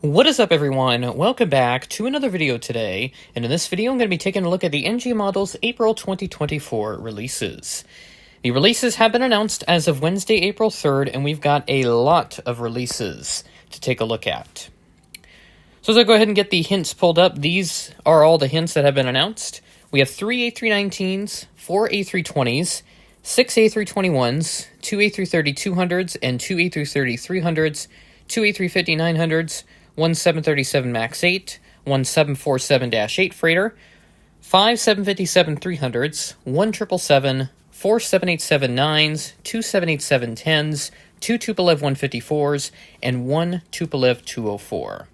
What is up, everyone? Welcome back to another video today, and in this video I'm going to be taking a look at the NG Models April 2024 releases. The releases have been announced as of Wednesday, April 3rd, and we've got a lot of releases to take a look at. So as I go ahead and get the hints pulled up, these are all the hints that have been announced. We have 3 A319s, 4 A320s, 6 A321s, 2 A330-200s, and 2 A330-300s, 2 A350-900s, one 737 MAX 8, one 747-8 freighter, 5 757-300s, one 777, 4 787-9s, 2 787-10s, 2 Tupolev 154s, and one Tupolev 204.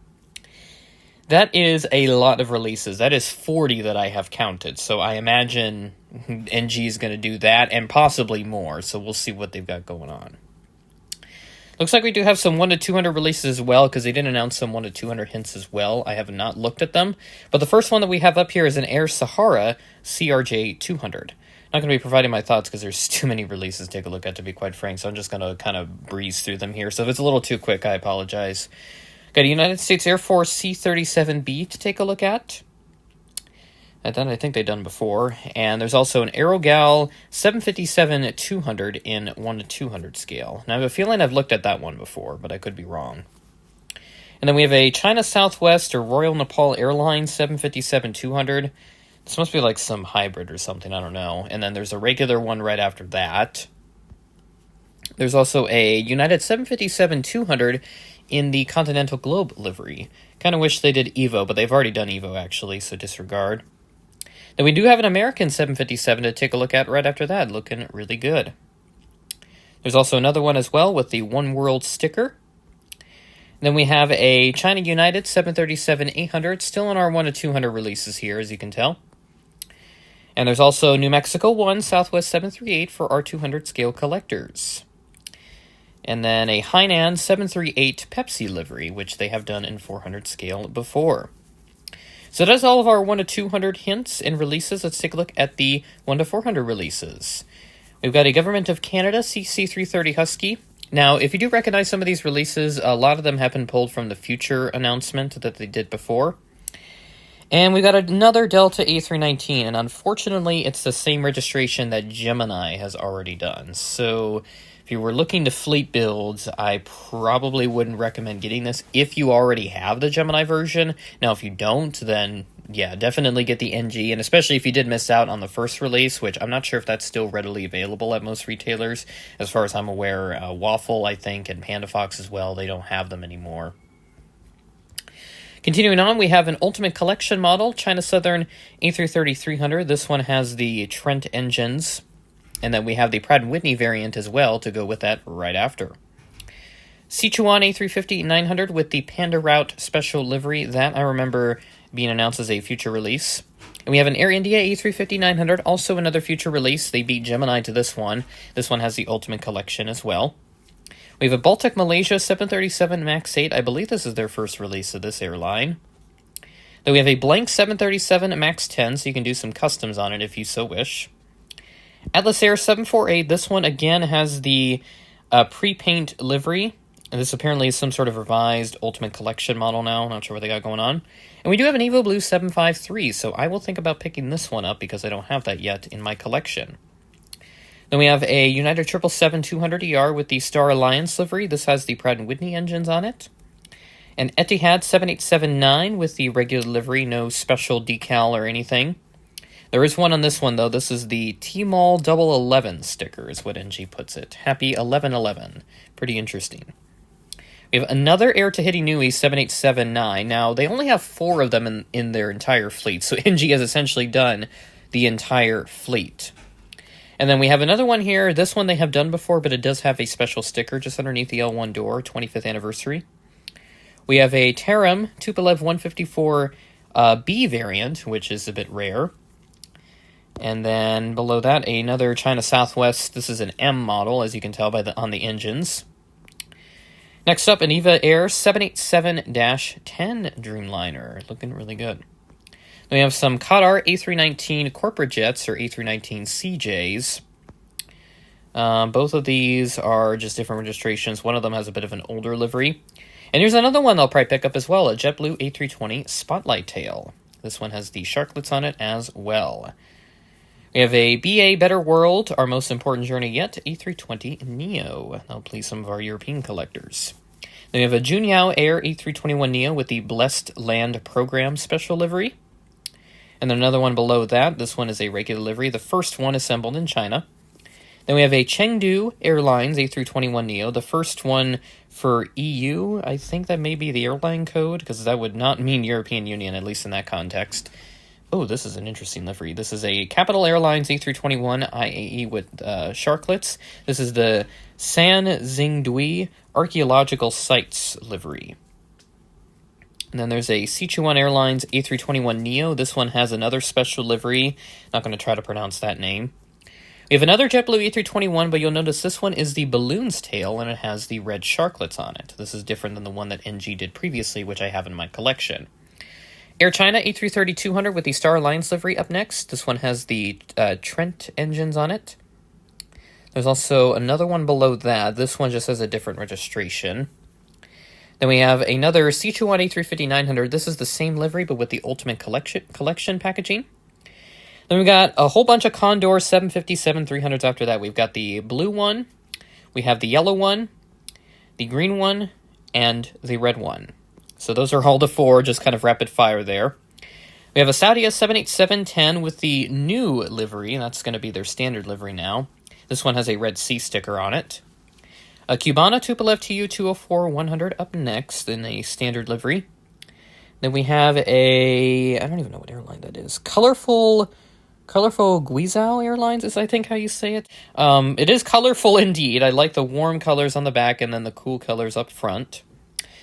That is a lot of releases. That is 40 that I have counted, so I imagine NG is going to do that and possibly more, so we'll see what they've got going on. Looks like we do have some 1 to 200 releases as well, because they did announce some 1 to 200 hints as well. I have not looked at them, but the first one that we have up here is an Air Sahara CRJ 200. Not going to be providing my thoughts because there's too many releases to take a look at, to be quite frank, so I'm just going to kind of breeze through them here. So if it's a little too quick, I apologize. Got a United States Air Force C-37B to take a look at. That I think they've done before. And there's also an Aerogal 757-200 in 1 to 200 scale. Now I have a feeling I've looked at that one before, but I could be wrong. And then we have a China Southwest or Royal Nepal Airlines 757-200. This must be like some hybrid or something, I don't know. And then there's a regular one right after that. There's also a United 757-200 in the Continental Globe livery. Kind of wish they did Evo, but they've already done Evo actually, so disregard. Then we do have an American 757 to take a look at right after that, looking really good. There's also another one as well with the One World sticker. Then we have a China United 737-800, still in our 1 to 200 releases here, as you can tell. And there's also New Mexico 1 Southwest 738 for our 200 scale collectors. And then a Hainan 738 Pepsi livery, which they have done in 400 scale before. So that's all of our 1 to 200 hints and releases. Let's take a look at the 1 to 400 releases. We've got a Government of Canada CC-330 Husky. Now, if you do recognize some of these releases, a lot of them have been pulled from the Future announcement that they did before. And we've got another Delta A319, and unfortunately, it's the same registration that Gemini has already done. So if you were looking to fleet builds, I probably wouldn't recommend getting this if you already have the Gemini version. Now, if you don't, then yeah, definitely get the NG, and especially if you did miss out on the first release, which I'm not sure if that's still readily available at most retailers. As far as I'm aware, Waffle, I think, and Panda Fox as well, they don't have them anymore. Continuing on, we have an Ultimate Collection model, China Southern A330-300. This one has the Trent engines. And then we have the Pratt & Whitney variant as well to go with that right after. Sichuan A350-900 with the Panda Route special livery. That I remember being announced as a future release. And we have an Air India A350-900, also another future release. They beat Gemini to this one. This one has the Ultimate Collection as well. We have a Baltic Malaysia 737 MAX 8. I believe this is their first release of this airline. Then we have a blank 737 MAX 10, so you can do some customs on it if you so wish. Atlas Air 748, this one again has the pre-paint livery. And this apparently is some sort of revised Ultimate Collection model now. Not sure what they got going on. And we do have an Evo Blue 753, so I will think about picking this one up because I don't have that yet in my collection. Then we have a United 777-200ER with the Star Alliance livery. This has the Pratt & Whitney engines on it. An Etihad 787-9 with the regular livery, no special decal or anything. There is one on this one, though. This is the T-Mall 11 sticker, is what NG puts it. Happy 11/11. Pretty interesting. We have another Air Tahiti Nui 787-9. Now, they only have 4 of them in their entire fleet, so NG has essentially done the entire fleet. And then we have another one here. This one they have done before, but it does have a special sticker just underneath the L1 door, 25th anniversary. We have a Taram Tupolev 154B variant, which is a bit rare. And then below that, another China Southwest. This is an M model, as you can tell by on the engines. Next up, an EVA Air 787-10 Dreamliner. Looking really good. Then we have some Qatar A319 corporate jets, or A319 CJs. Both of these are just different registrations. One of them has a bit of an older livery. And here's another one I'll probably pick up as well, a JetBlue A320 Spotlight Tail. This one has the sharklets on it as well. We have a BA Better World, our most important journey yet, A320neo. That'll please some of our European collectors. Then we have a Junyao Air A321neo with the Blessed Land Program special livery. And then another one below that. This one is a regular livery, the first one assembled in China. Then we have a Chengdu Airlines A321neo, the first one for EU. I think that may be the airline code, because that would not mean European Union, at least in that context. Oh, this is an interesting livery. This is a Capital Airlines A321 IAE with sharklets. This is the San Xingdui Archaeological Sites livery. And then there's a Sichuan Airlines A321neo. This one has another special livery. Not going to try to pronounce that name. We have another JetBlue A321, but you'll notice this one is the balloon's tail, and it has the red sharklets on it. This is different than the one that NG did previously, which I have in my collection. Air China A330-200 with the Star Alliance livery up next. This one has the Trent engines on it. There's also another one below that. This one just has a different registration. Then we have another Sichuan A350-900. This is the same livery, but with the Ultimate Collection packaging. Then we got a whole bunch of Condor 757-300s after that. We've got the blue one, we have the yellow one, the green one, and the red one. So those are all the four, just kind of rapid fire there. We have a Saudia 787-10 with the new livery, and that's going to be their standard livery now. This one has a red C sticker on it. A Cubana Tupolev Tu-204-100 up next in a standard livery. Then we have a, I don't even know what airline that is. Colorful Guizhou Airlines is, I think, how you say it. It is colorful indeed. I like the warm colors on the back and then the cool colors up front.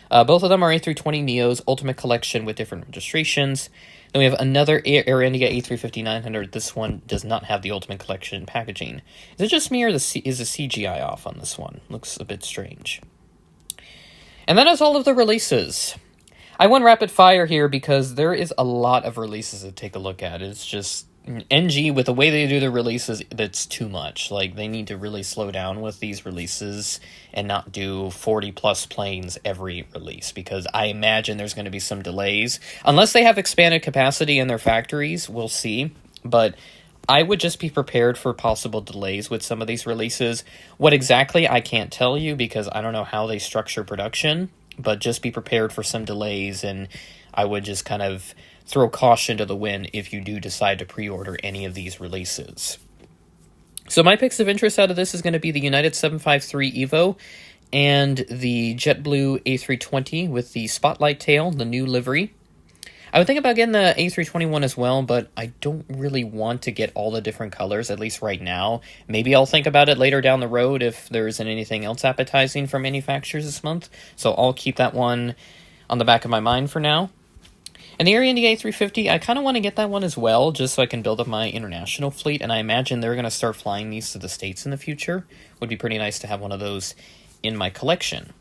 Both of them are A320neos, Ultimate Collection with different registrations. Then we have another Air India A350-900. This one does not have the Ultimate Collection packaging. Is it just me, or is the CGI off on this one? Looks a bit strange. And that is all of the releases. I went rapid fire here because there is a lot of releases to take a look at. It's just NG, with the way they do the releases, that's too much. Like, they need to really slow down with these releases and not do 40-plus planes every release, because I imagine there's going to be some delays. Unless they have expanded capacity in their factories, we'll see. But I would just be prepared for possible delays with some of these releases. What exactly, I can't tell you, because I don't know how they structure production. But just be prepared for some delays, and I would just kind of throw caution to the wind if you do decide to pre-order any of these releases. So my picks of interest out of this is going to be the United 753 Evo and the JetBlue A320 with the Spotlight Tail, the new livery. I would think about getting the A321 as well, but I don't really want to get all the different colors, at least right now. Maybe I'll think about it later down the road if there isn't anything else appetizing from manufacturers this month. So I'll keep that one on the back of my mind for now. And the Air India A350, I kind of want to get that one as well, just so I can build up my international fleet. And I imagine they're going to start flying these to the States in the future. Would be pretty nice to have one of those in my collection.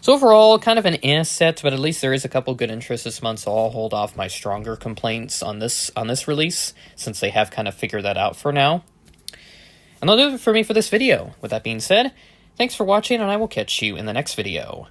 So overall, kind of an set, but at least there is a couple good interests this month, so I'll hold off my stronger complaints on this release, since they have kind of figured that out for now. And that'll do it for me for this video. With that being said, thanks for watching, and I will catch you in the next video.